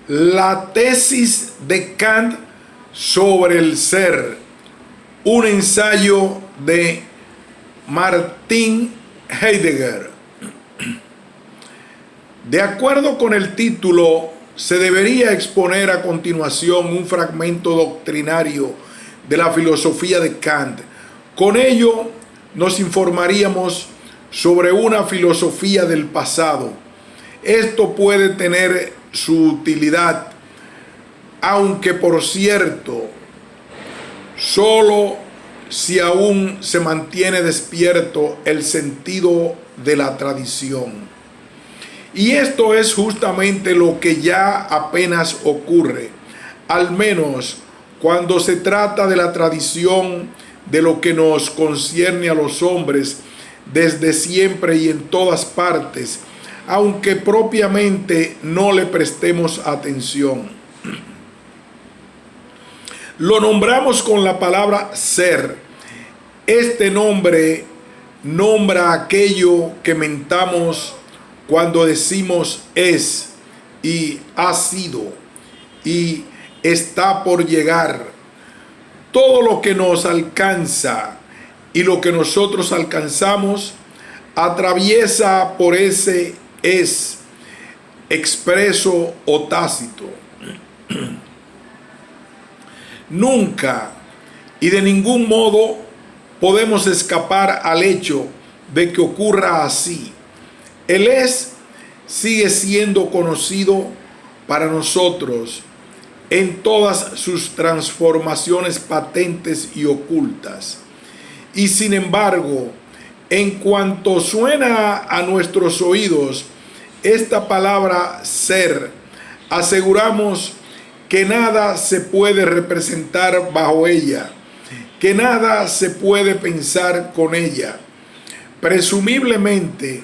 La tesis de Kant sobre el ser, un ensayo de Martin Heidegger. De acuerdo con el título, se debería exponer a continuación un fragmento doctrinario de la filosofía de Kant. Con ello nos informaríamos sobre una filosofía del pasado. Esto puede tener su utilidad, aunque por cierto, solo si aún se mantiene despierto el sentido de la tradición. Y esto es justamente lo que ya apenas ocurre, al menos cuando se trata de la tradición de lo que nos concierne a los hombres desde siempre y en todas partes, aunque propiamente no le prestemos atención. Lo nombramos con la palabra ser. Este nombre nombra aquello que mentamos cuando decimos es y ha sido y está por llegar. Todo lo que nos alcanza y lo que nosotros alcanzamos atraviesa por ese es, expreso o tácito. Nunca y de ningún modo podemos escapar al hecho de que ocurra así. El es sigue siendo conocido para nosotros en todas sus transformaciones patentes y ocultas. Y sin embargo, en cuanto suena a nuestros oídos esta palabra ser, aseguramos que nada se puede representar bajo ella, que nada se puede pensar con ella. Presumiblemente,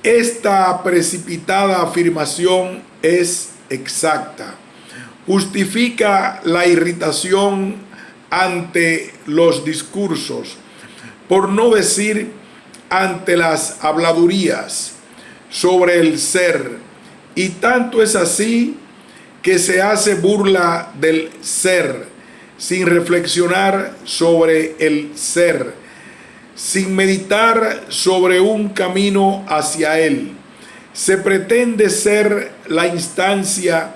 esta precipitada afirmación es exacta. Justifica la irritación ante los discursos, por no decir ante las habladurías sobre el ser, y tanto es así que se hace burla del ser sin reflexionar sobre el ser, sin meditar sobre un camino hacia él. Se pretende ser la instancia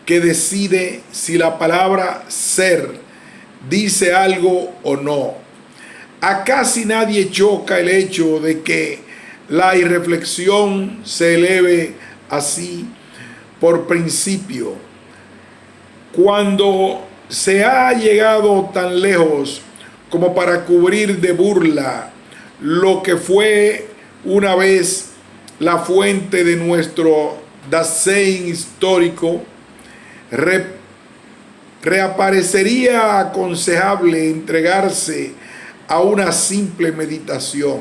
que decide si la palabra ser dice algo o no. A casi nadie choca el hecho de que la irreflexión se eleve así por principio. Cuando se ha llegado tan lejos como para cubrir de burla lo que fue una vez la fuente de nuestro Dasein histórico, reaparecería aconsejable entregarse a una simple meditación.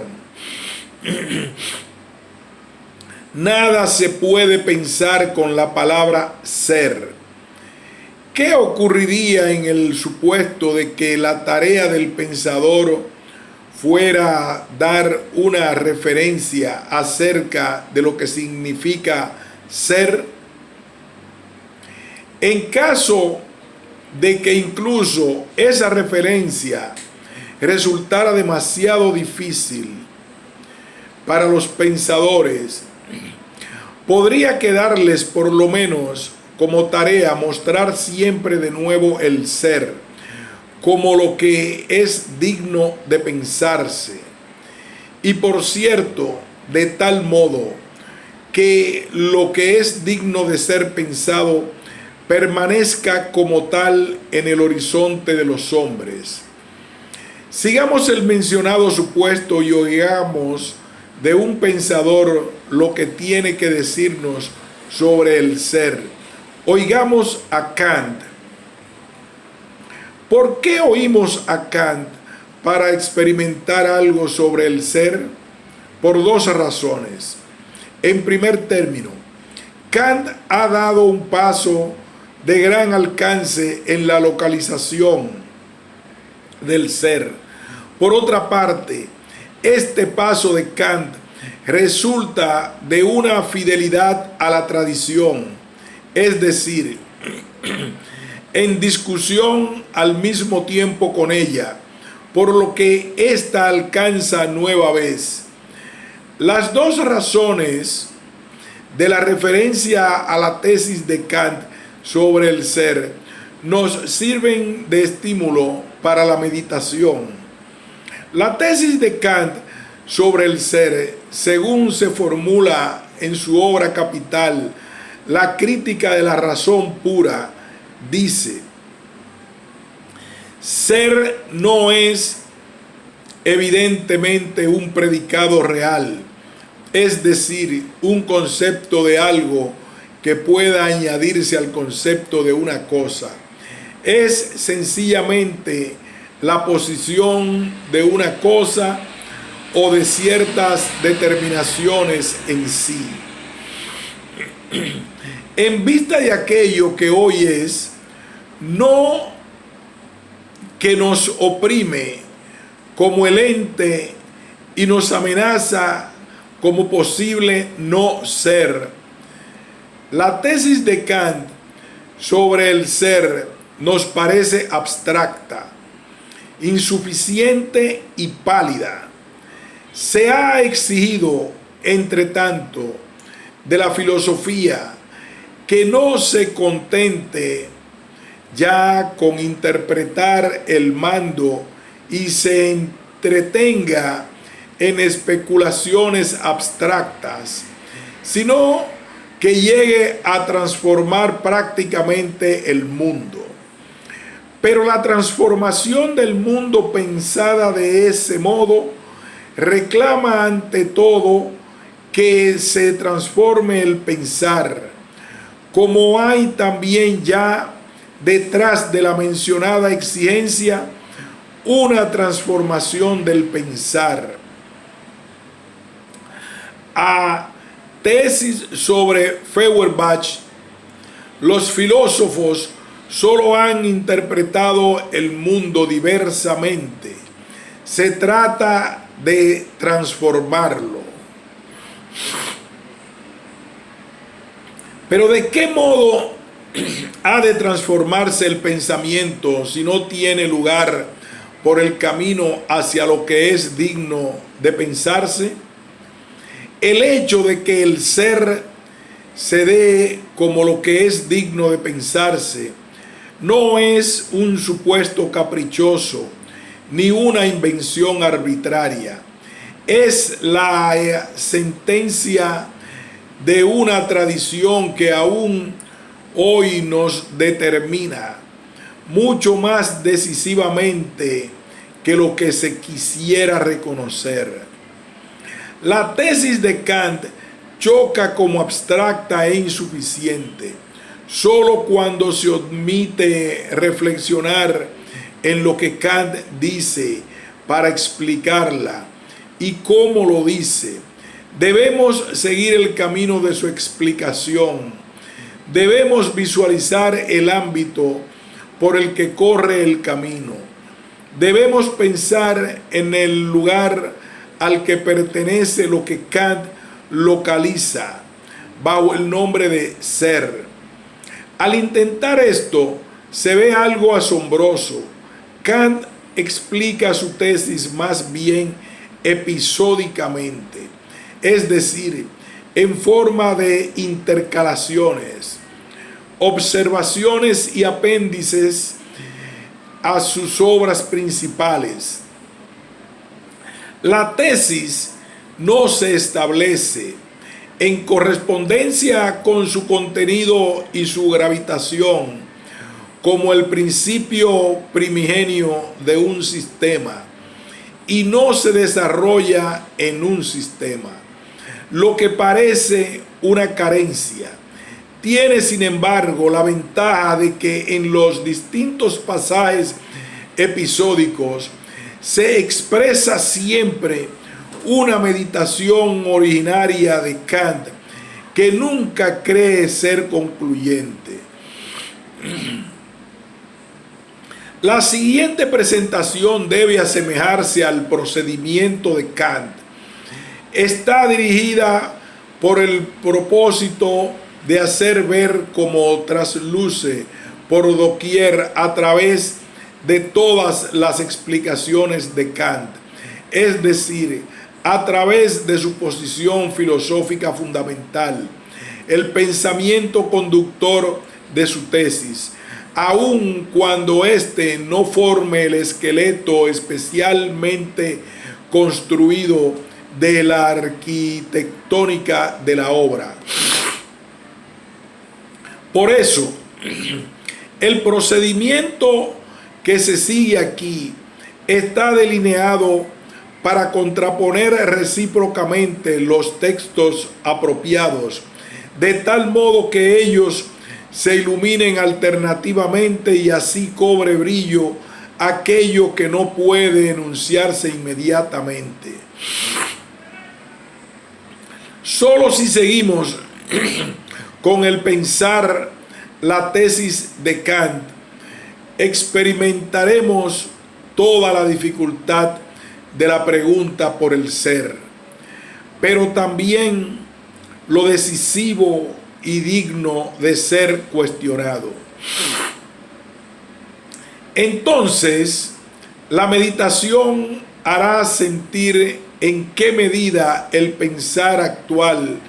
Nada se puede pensar con la palabra ser. ¿Qué ocurriría en el supuesto de que la tarea del pensador fuera dar una referencia acerca de lo que significa ser? En caso de que incluso esa referencia resultara demasiado difícil para los pensadores, podría quedarles por lo menos como tarea mostrar siempre de nuevo el ser como lo que es digno de pensarse, y por cierto, de tal modo que lo que es digno de ser pensado permanezca como tal en el horizonte de los hombres. Sigamos el mencionado supuesto y oigamos de un pensador lo que tiene que decirnos sobre el ser. Oigamos a Kant. ¿Por qué oímos a Kant para experimentar algo sobre el ser? Por dos razones. En primer término, Kant ha dado un paso de gran alcance en la localización del ser. Por otra parte, este paso de Kant resulta de una fidelidad a la tradición es decir, en discusión al mismo tiempo con ella, por lo que ésta alcanza nueva vez. Las dos razones de la referencia a la tesis de Kant sobre el ser nos sirven de estímulo para la meditación. La tesis de Kant sobre el ser, según se formula en su obra capital, La crítica de la razón pura, dice: ser no es evidentemente un predicado real, es decir, un concepto de algo que pueda añadirse al concepto de una cosa. Es sencillamente la posición de una cosa o de ciertas determinaciones en sí. En vista de aquello que hoy es, no que nos oprime como el ente y nos amenaza como posible no ser. La tesis de Kant sobre el ser nos parece abstracta, insuficiente y pálida. Se ha exigido, entre tanto, de la filosofía que no se contente ya con interpretar el mando y se entretenga en especulaciones abstractas, sino que llegue a transformar prácticamente el mundo. Pero la transformación del mundo pensada de ese modo reclama ante todo que se transforme el pensar, como hay también ya detrás de la mencionada exigencia una transformación del pensar. A tesis sobre Feuerbach, los filósofos solo han interpretado el mundo diversamente. Se trata de transformarlo. Pero ¿de qué modo ha de transformarse el pensamiento si no tiene lugar por el camino hacia lo que es digno de pensarse? El hecho de que el ser se dé como lo que es digno de pensarse no es un supuesto caprichoso ni una invención arbitraria. Es la sentencia de una tradición que aún hoy nos determina mucho más decisivamente que lo que se quisiera reconocer. La tesis de Kant choca como abstracta e insuficiente solo cuando se omite reflexionar en lo que Kant dice para explicarla y cómo lo dice. Debemos seguir el camino de su explicación. Debemos visualizar el ámbito por el que corre el camino. Debemos pensar en el lugar al que pertenece lo que Kant localiza bajo el nombre de ser. Al intentar esto, se ve algo asombroso. Kant explica su tesis más bien episódicamente, es decir, en forma de intercalaciones, observaciones y apéndices a sus obras principales. La tesis no se establece en correspondencia con su contenido y su gravitación como el principio primigenio de un sistema y no se desarrolla en un sistema, lo que parece una carencia. Tiene, sin embargo, la ventaja de que en los distintos pasajes episódicos se expresa siempre una meditación originaria de Kant que nunca cree ser concluyente. La siguiente presentación debe asemejarse al procedimiento de Kant. Está dirigida por el propósito de hacer ver como trasluce por doquier a través de todas las explicaciones de Kant, es decir, a través de su posición filosófica fundamental, el pensamiento conductor de su tesis, aun cuando éste no forme el esqueleto especialmente construido de la arquitectónica de la obra. Por eso, el procedimiento que se sigue aquí está delineado para contraponer recíprocamente los textos apropiados, de tal modo que ellos se iluminen alternativamente y así cobre brillo aquello que no puede enunciarse inmediatamente. Solo si seguimos con el pensar la tesis de Kant, experimentaremos toda la dificultad de la pregunta por el ser, pero también lo decisivo y digno de ser cuestionado. Entonces, la meditación hará sentir en qué medida el pensar actual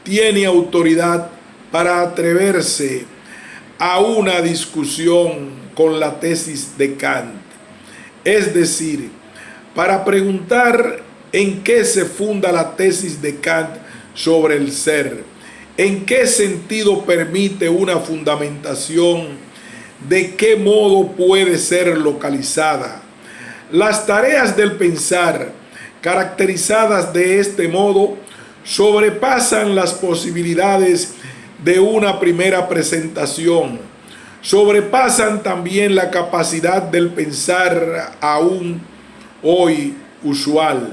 tiene autoridad para atreverse a una discusión con la tesis de Kant, es decir, para preguntar en qué se funda la tesis de Kant sobre el ser, en qué sentido permite una fundamentación, de qué modo puede ser localizada. Las tareas del pensar, caracterizadas de este modo, sobrepasan las posibilidades de una primera presentación, sobrepasan también la capacidad del pensar aún hoy usual.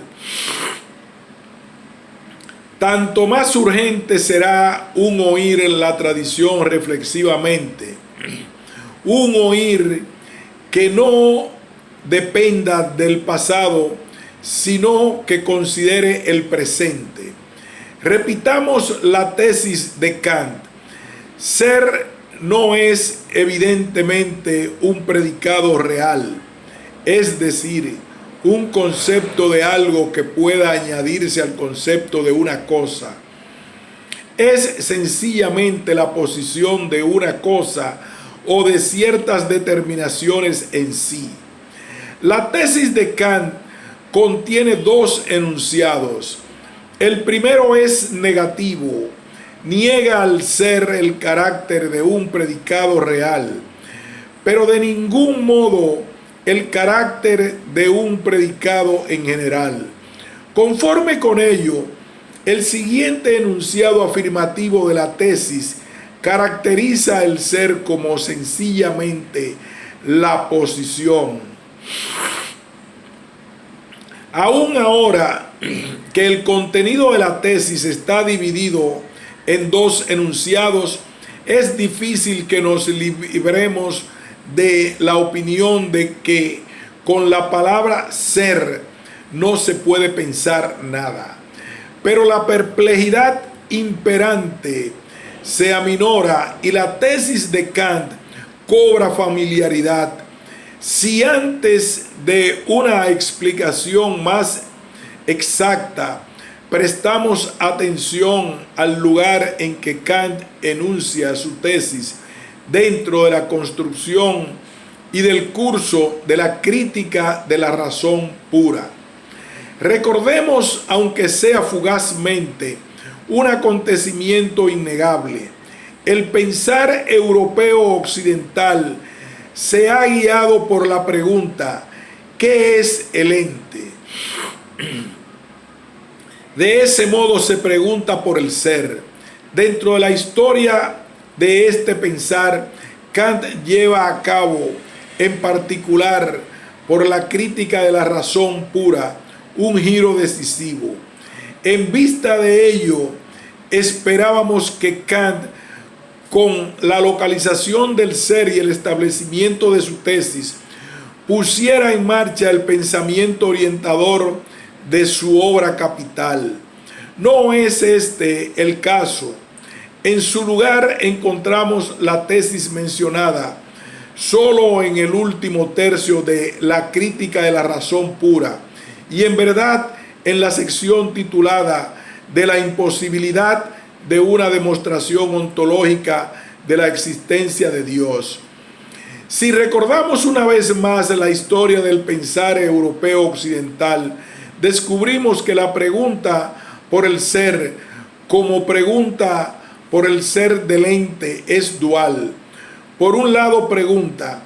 Tanto más urgente será un oír en la tradición reflexivamente, un oír que no dependa del pasado, sino que considere el presente. Repitamos la tesis de Kant. Ser no es evidentemente un predicado real, es decir, un concepto de algo que pueda añadirse al concepto de una cosa. Es sencillamente la posición de una cosa o de ciertas determinaciones en sí. La tesis de Kant contiene dos enunciados. El primero es negativo, niega al ser el carácter de un predicado real, pero de ningún modo el carácter de un predicado en general. Conforme con ello, el siguiente enunciado afirmativo de la tesis caracteriza el ser como sencillamente la posición. Aún ahora que el contenido de la tesis está dividido en dos enunciados, es difícil que nos libremos de la opinión de que con la palabra ser no se puede pensar nada. Pero la perplejidad imperante se aminora y la tesis de Kant cobra familiaridad. Si antes de una explicación más exacta prestamos atención al lugar en que Kant enuncia su tesis dentro de la construcción y del curso de la crítica de la razón pura, recordemos, aunque sea fugazmente, un acontecimiento innegable. El pensar europeo occidental se ha guiado por la pregunta: ¿qué es el ente? De ese modo se pregunta por el ser. Dentro de la historia de este pensar, Kant lleva a cabo, en particular por la crítica de la razón pura, un giro decisivo. En vista de ello, esperábamos que Kant, con la localización del ser y el establecimiento de su tesis, pusiera en marcha el pensamiento orientador de su obra capital. No es este el caso. En su lugar encontramos la tesis mencionada solo en el último tercio de La crítica de la razón pura, y en verdad en la sección titulada de la imposibilidad de una demostración ontológica de la existencia de Dios. Si recordamos una vez más la historia del pensar europeo occidental, descubrimos que la pregunta por el ser, como pregunta por el ser del ente, es dual. Por un lado pregunta,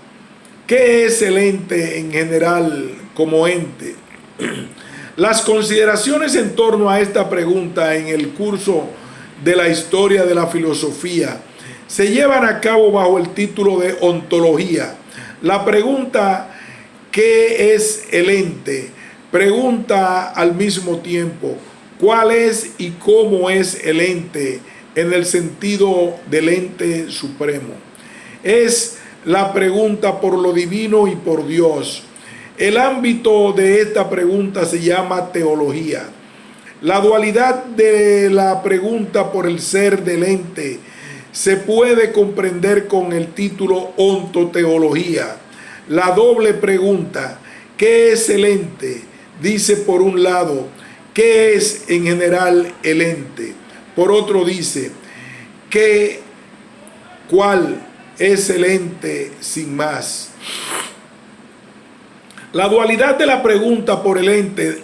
¿qué es el ente en general como ente? Las consideraciones en torno a esta pregunta en el curso de la historia de la filosofía se llevan a cabo bajo el título de ontología. La pregunta, ¿qué es el ente?, pregunta al mismo tiempo, ¿cuál es y cómo es el ente en el sentido del ente supremo? Es la pregunta por lo divino y por Dios. El ámbito de esta pregunta se llama teología. La dualidad de la pregunta por el ser del ente se puede comprender con el título ontoteología. La doble pregunta, ¿qué es el ente?, dice por un lado, ¿qué es en general el ente? Por otro dice, ¿cuál es el ente sin más? La dualidad de la pregunta por el ente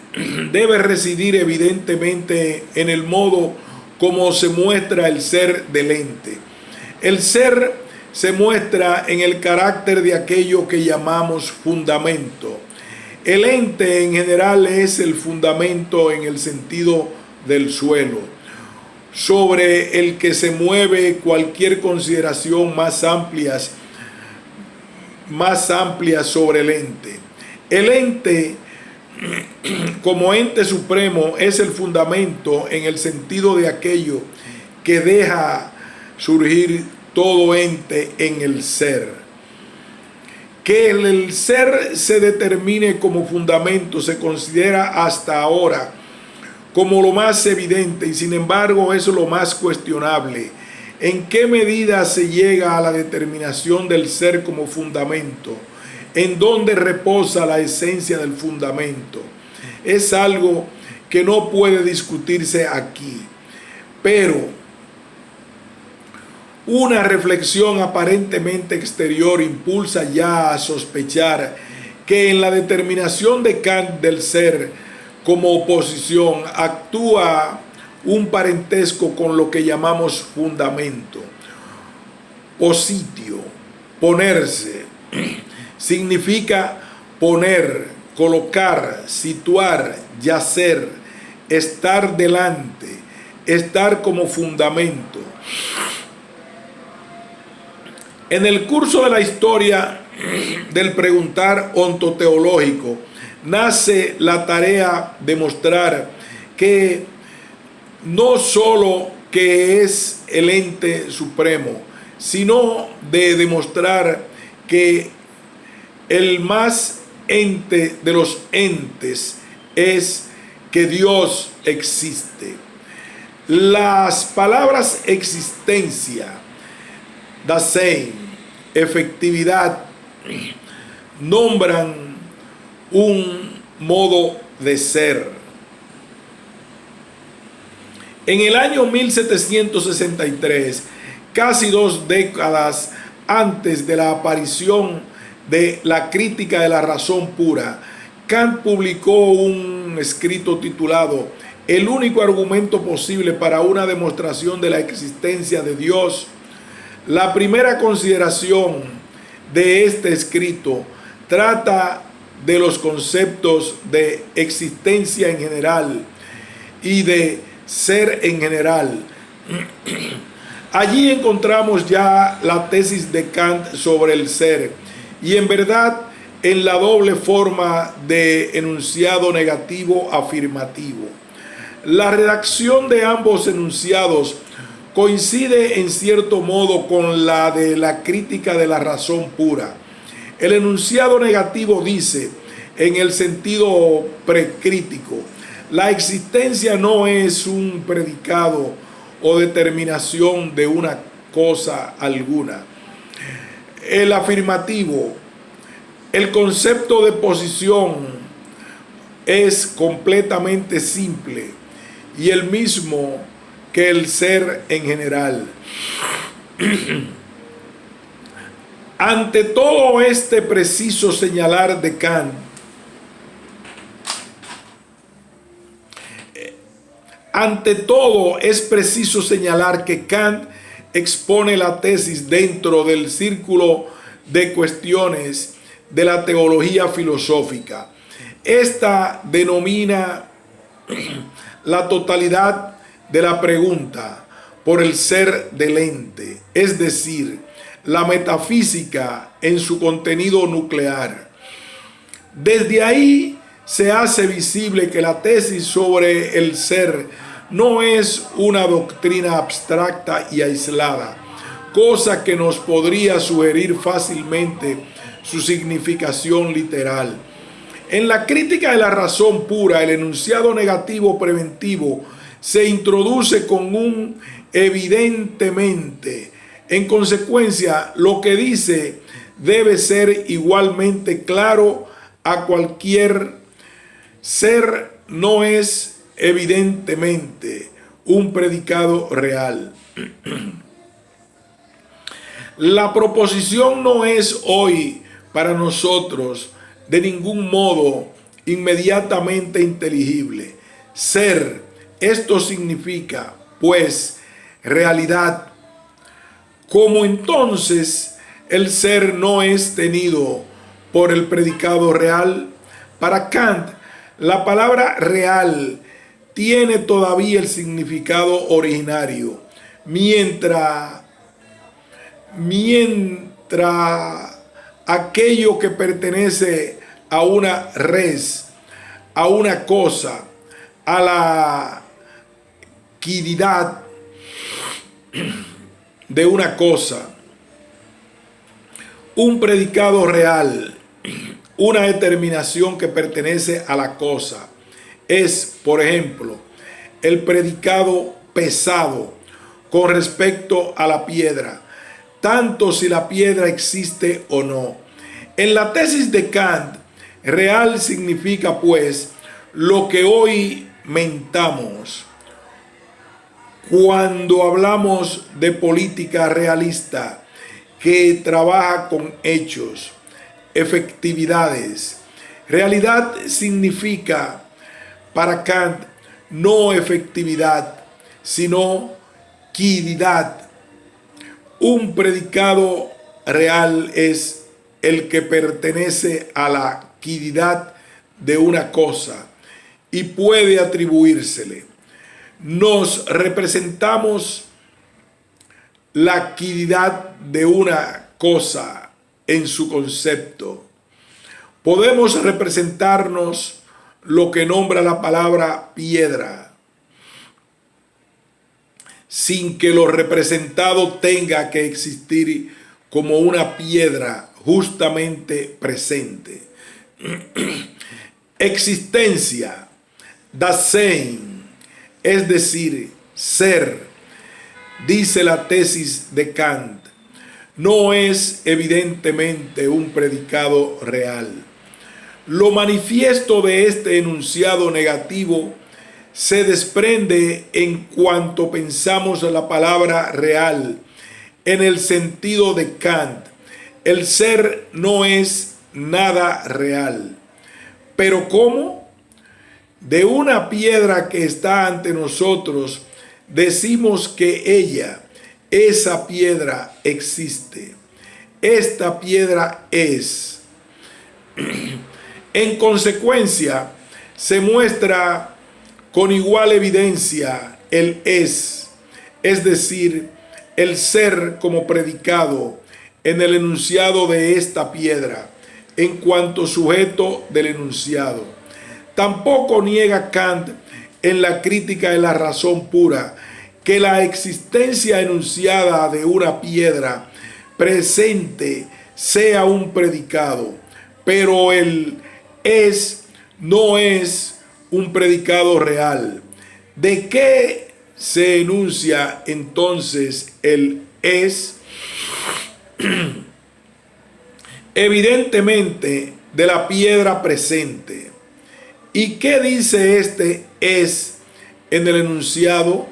debe residir evidentemente en el modo como se muestra el ser del ente. El ser se muestra en el carácter de aquello que llamamos fundamento. El ente en general es el fundamento en el sentido del suelo, sobre el que se mueve cualquier consideración más amplia sobre el ente. El ente, como ente supremo, es el fundamento en el sentido de aquello que deja surgir todo ente en el ser. Que el ser se determine como fundamento se considera hasta ahora como lo más evidente, y sin embargo es lo más cuestionable. ¿En qué medida se llega a la determinación del ser como fundamento? ¿En dónde reposa la esencia del fundamento? Es algo que no puede discutirse aquí, pero una reflexión aparentemente exterior impulsa ya a sospechar que en la determinación de Kant del ser como oposición actúa un parentesco con lo que llamamos fundamento. Positio, ponerse, significa poner, colocar, situar, yacer, estar delante, estar como fundamento. En el curso de la historia del preguntar ontoteológico nace la tarea de mostrar que no solo que es el ente supremo, sino de demostrar que el más ente de los entes es que Dios existe. Las palabras existencia, Dasein, efectividad, nombran un modo de ser. En el año 1763, casi 2 décadas antes de la aparición de La crítica de la razón pura, Kant publicó un escrito titulado El único argumento posible para una demostración de la existencia de Dios. La primera consideración de este escrito trata de los conceptos de existencia en general y de ser en general. Allí encontramos ya la tesis de Kant sobre el ser, y en verdad en la doble forma de enunciado negativo afirmativo. La redacción de ambos enunciados coincide en cierto modo con la de La crítica de la razón pura. El enunciado negativo dice, en el sentido precrítico, la existencia no es un predicado o determinación de una cosa alguna. El afirmativo, el concepto de posición es completamente simple y el mismo que el ser en general. Ante todo este preciso señalar de Kant, ante todo es preciso señalar que Kant expone la tesis dentro del círculo de cuestiones de la teología filosófica. Esta denomina la totalidad de la pregunta por el ser del ente, es decir, la metafísica en su contenido nuclear. Desde ahí se hace visible que la tesis sobre el ser no es una doctrina abstracta y aislada, cosa que nos podría sugerir fácilmente su significación literal. En la crítica de la razón pura, el enunciado negativo preventivo se introduce con un evidentemente. En consecuencia, lo que dice debe ser igualmente claro a cualquier ser, no es evidentemente un predicado real. La proposición no es hoy para nosotros de ningún modo inmediatamente inteligible. Ser, esto significa, pues, realidad. Como entonces el ser no es tenido por el predicado real, para Kant la palabra real tiene todavía el significado originario, mientras aquello que pertenece a una res, a una cosa, a la quididad de una cosa, un predicado real, una determinación que pertenece a la cosa, es, por ejemplo, el predicado pesado con respecto a la piedra, tanto si la piedra existe o no. En la tesis de Kant, real significa pues lo que hoy mentamos cuando hablamos de política realista que trabaja con hechos, efectividades. Realidad significa para Kant no efectividad, sino quididad. Un predicado real es el que pertenece a la quididad de una cosa y puede atribuírsele. Nos representamos la quididad de una cosa en su concepto. Podemos representarnos lo que nombra la palabra piedra, sin que lo representado tenga que existir como una piedra justamente presente. Existencia, Dasein, es decir, ser, dice la tesis de Kant, no es evidentemente un predicado real. Lo manifiesto de este enunciado negativo se desprende en cuanto pensamos en la palabra real en el sentido de Kant. El ser no es nada real. ¿Pero cómo? De una piedra que está ante nosotros, decimos que ella, esa piedra, existe. Esta piedra es. En consecuencia, se muestra con igual evidencia el es decir, el ser como predicado en el enunciado de esta piedra, en cuanto sujeto del enunciado. Tampoco niega Kant en la crítica de la razón pura que la existencia enunciada de una piedra presente sea un predicado, pero el es no es un predicado real. ¿De qué se enuncia entonces el es, evidentemente de la piedra presente. ¿Y qué dice este es en el enunciado?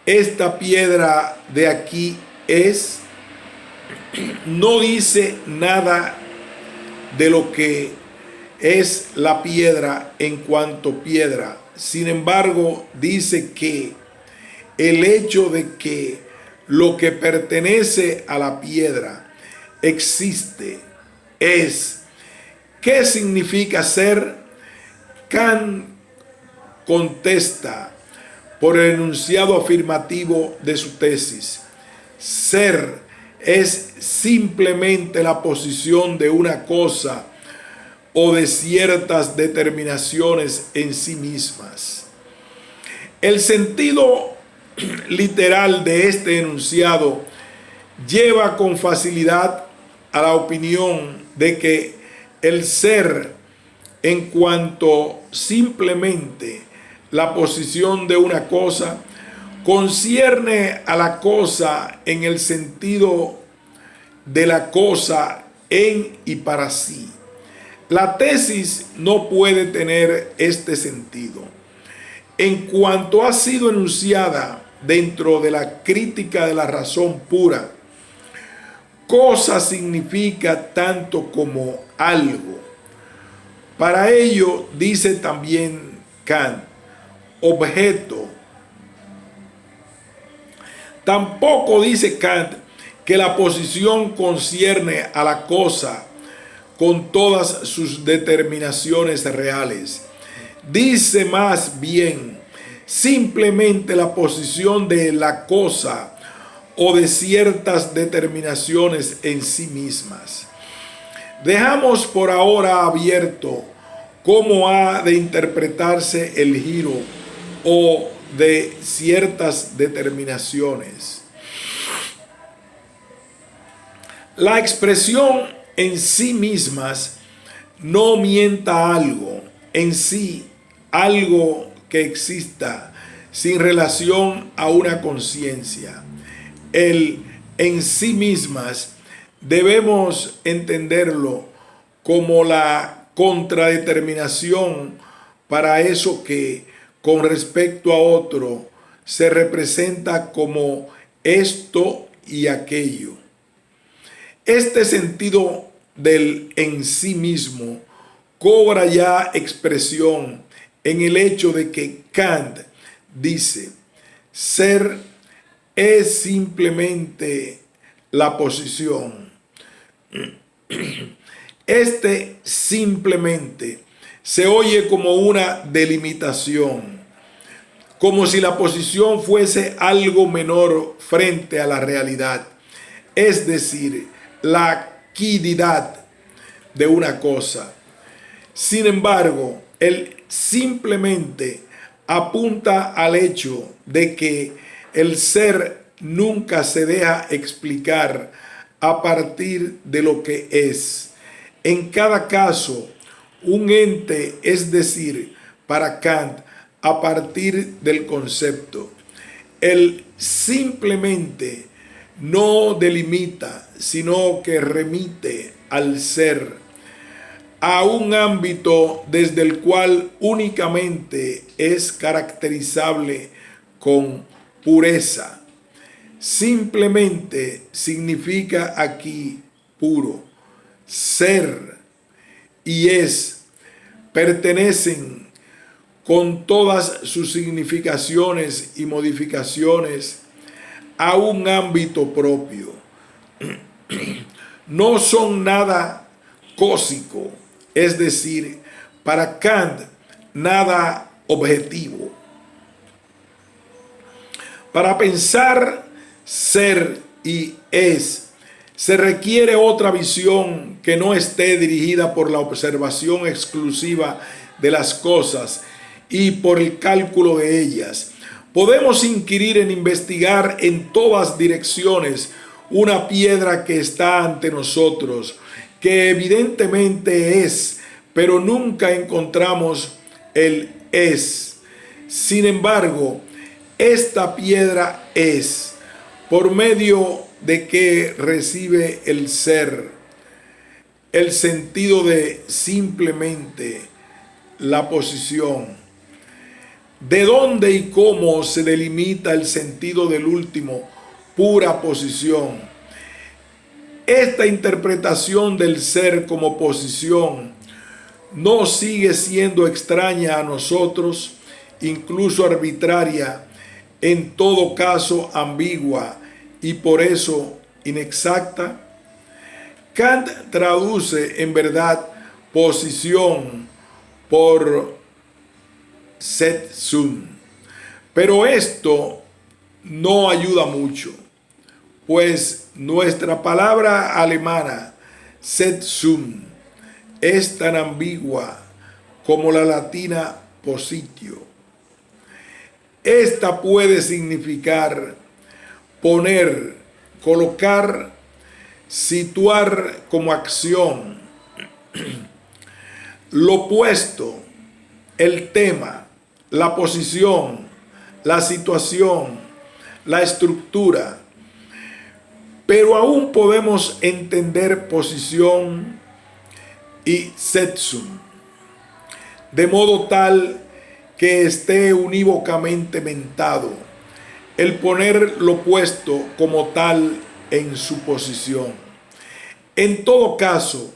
Esta piedra de aquí es, no dice nada de lo que es la piedra en cuanto piedra. Sin embargo, dice que el hecho de que lo que pertenece a la piedra existe es. ¿Qué significa ser? Kant contesta por el enunciado afirmativo de su tesis. Ser es simplemente la posición de una cosa o de ciertas determinaciones en sí mismas. El sentido literal de este enunciado lleva con facilidad a la opinión de que el ser, en cuanto simplemente la posición de una cosa, concierne a la cosa en el sentido de la cosa en y para sí. La tesis no puede tener este sentido. En cuanto ha sido enunciada dentro de la crítica de la razón pura, cosa significa tanto como algo. Para ello, dice también Kant, objeto. Tampoco dice Kant que la posición concierne a la cosa con todas sus determinaciones reales. Dice más bien simplemente la posición de la cosa o de ciertas determinaciones en sí mismas. Dejamos por ahora abierto cómo ha de interpretarse el giro o de ciertas determinaciones. La expresión en sí mismas no mienta algo, en sí, algo que exista sin relación a una conciencia. El en sí mismas debemos entenderlo como la contradeterminación para eso que con respecto a otro se representa como esto y aquello. Este sentido del en sí mismo cobra ya expresión en el hecho de que Kant dice, ser es simplemente la posición. Este simplemente se oye como una delimitación, como si la posición fuese algo menor frente a la realidad, es decir, la quididad de una cosa. Sin embargo, él simplemente apunta al hecho de que el ser nunca se deja explicar a partir de lo que es. En cada caso, un ente, es decir, para Kant, a partir del concepto. Él simplemente no delimita, sino que remite al ser a un ámbito desde el cual únicamente es caracterizable con pureza. Simplemente significa aquí puro. Ser y es pertenecen con todas sus significaciones y modificaciones a un ámbito propio. No son nada cósico, es decir, para Kant, nada objetivo. Para pensar ser y es, se requiere otra visión que no esté dirigida por la observación exclusiva de las cosas y por el cálculo de ellas. Podemos inquirir en investigar en todas direcciones una piedra que está ante nosotros, que evidentemente es, pero nunca encontramos el es. Sin embargo, esta piedra es, por medio de que recibe el ser, el sentido de simplemente la posición. ¿De dónde y cómo se delimita el sentido del último? Pura posición. Esta interpretación del ser como posición no sigue siendo extraña a nosotros, incluso arbitraria, en todo caso ambigua y por eso inexacta. Kant traduce en verdad posición por Setzung, pero esto no ayuda mucho, pues nuestra palabra alemana Setzung es tan ambigua como la latina positio. Esta puede significar poner, colocar, situar como acción, lo opuesto, el tema, la posición, la situación, la estructura. Pero aún podemos entender posición y Setzung de modo tal que esté unívocamente mentado, el poner lo opuesto como tal en su posición. En todo caso,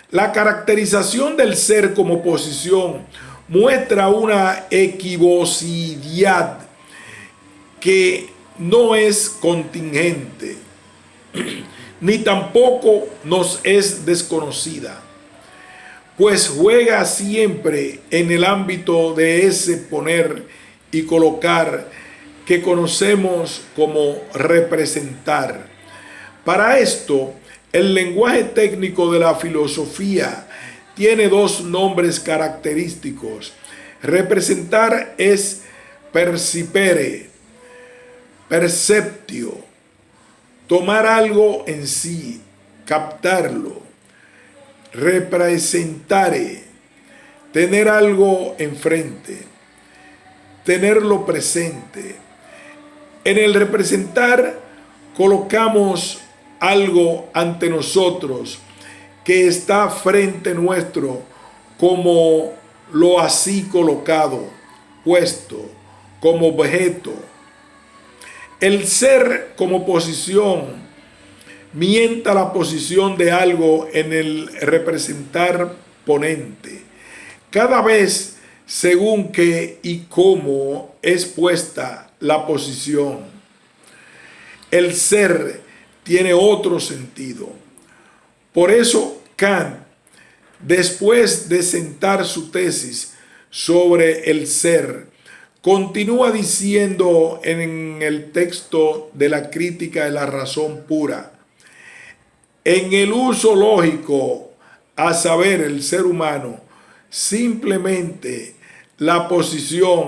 la caracterización del ser como posición muestra una equivocidad que no es contingente, ni tampoco nos es desconocida, pues juega siempre en el ámbito de ese poner y colocar que conocemos como representar. Para esto, el lenguaje técnico de la filosofía tiene dos nombres característicos. Representar es percipere, perceptio, tomar algo en sí, captarlo. Representare, tener algo enfrente, tenerlo presente. En el representar colocamos algo ante nosotros que está frente nuestro como lo así colocado, puesto, como objeto. El ser como posición mienta la posición de algo en el representar ponente, cada vez según qué y cómo es puesta la posición. El ser tiene otro sentido. Por eso Kant, después de sentar su tesis sobre el ser, continúa diciendo en el texto de la Crítica de la Razón Pura: en el uso lógico, a saber, el ser humano, simplemente la posición